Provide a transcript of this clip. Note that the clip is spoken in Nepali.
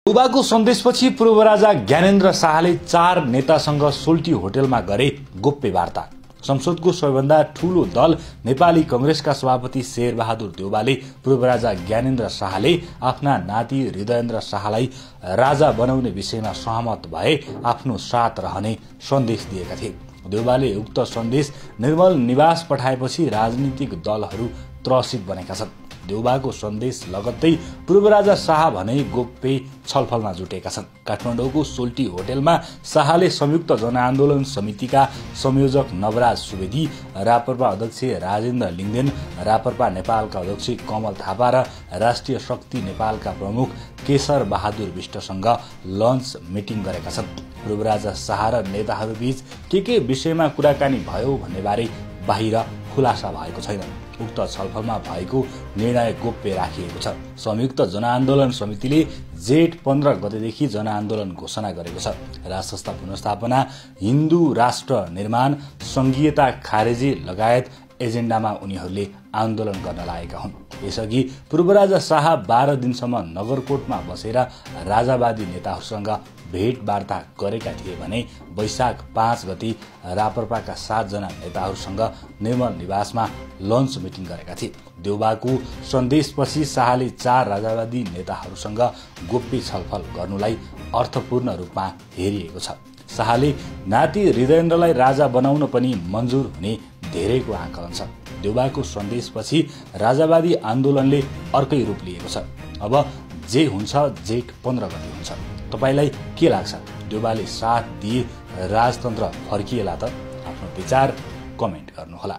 देउबाको सन्देशपछि पूर्व राजा ज्ञानेन्द्र शाहले 4 नेतासँग सोल्टी होटेलमा गरे गोप्य वार्ता। संसदको सबैभन्दा ठूलो दल नेपाली कांग्रेसका सभापति शेरबहादुर देउबाले पूर्व राजा ज्ञानेन्द्र शाहले आफ्ना नाति हृदयेन्द्र शाहलाई राजा बनाउने विषयमा सहमत भए आफ्नो साथ रहने सन्देश दिएका थिए। देउबाले उक्त सन्देश निर्मल निवास पठाएपछि राजनीतिक दलहरू त्रसित बनेका छन्। देउबाको सन्देश लगत्तै पूर्व राजा शाह भने गोप्य छलफलमा जुटेका छन्। काठमाडौँको सोल्टी होटेलमा शाहले संयुक्त जनआन्दोलन समितिका संयोजक नवराज सुवेदी, राप्रपा अध्यक्ष राजेन्द्र लिङ्गदेन, राप्रपा नेपालका अध्यक्ष कमल थापा र राष्ट्रिय शक्ति नेपालका प्रमुख केशर बहादुर विष्टसँग लन्च मिटिङ गरेका छन्। पूर्व राजा शाह र नेताहरूबीच के विषयमा कुराकानी भयो भन्ने बारे बाहिर खुलासा भएको छैन। उक्त छलफलमा भएको निर्णय गोप्य राखिएको छ। संयुक्त जनआन्दोलन समितिले जेठ 15 गतेदेखि जनआन्दोलन घोषणा गरेको छ। राजसंस्था पुनर्स्थापना, हिन्दू राष्ट्र निर्माण, संघीयता खारेजी लगायत एजेन्डामा उनीहरूले आन्दोलन गर्न लागेका हुन्। यसअघि पूर्व राजा शाह 12 दिनसम्म नगरकोटमा बसेर राजावादी नेताहरूसँग भेटवार्ता गरेका थिए भने वैशाख 5 गते राप्रपाका 7 जना नेताहरूसँग निर्मल निवासमा लन्च मिटिङ गरेका थिए। देउबाको सन्देशपछि शाहले 4 राजावादी नेताहरूसँग गोप्य छलफल गर्नुलाई अर्थपूर्ण रूपमा हेरिएको छ। शाहले नाति हृदयेन्द्रलाई राजा बनाउन पनि मन्जुर हुने धेरैको आकलन छ। देउबाको सन्देशपछि राजावादी आन्दोलनले अर्कै रूप लिएको छ। अब जे हुन्छ जेठ 15 गते हुन्छ। तपाईलाई के लाग्छ? देउबाले साथ दिए राजतन्त्र फर्किएला त? आफ्नो विचार कमेन्ट गर्नुहोला।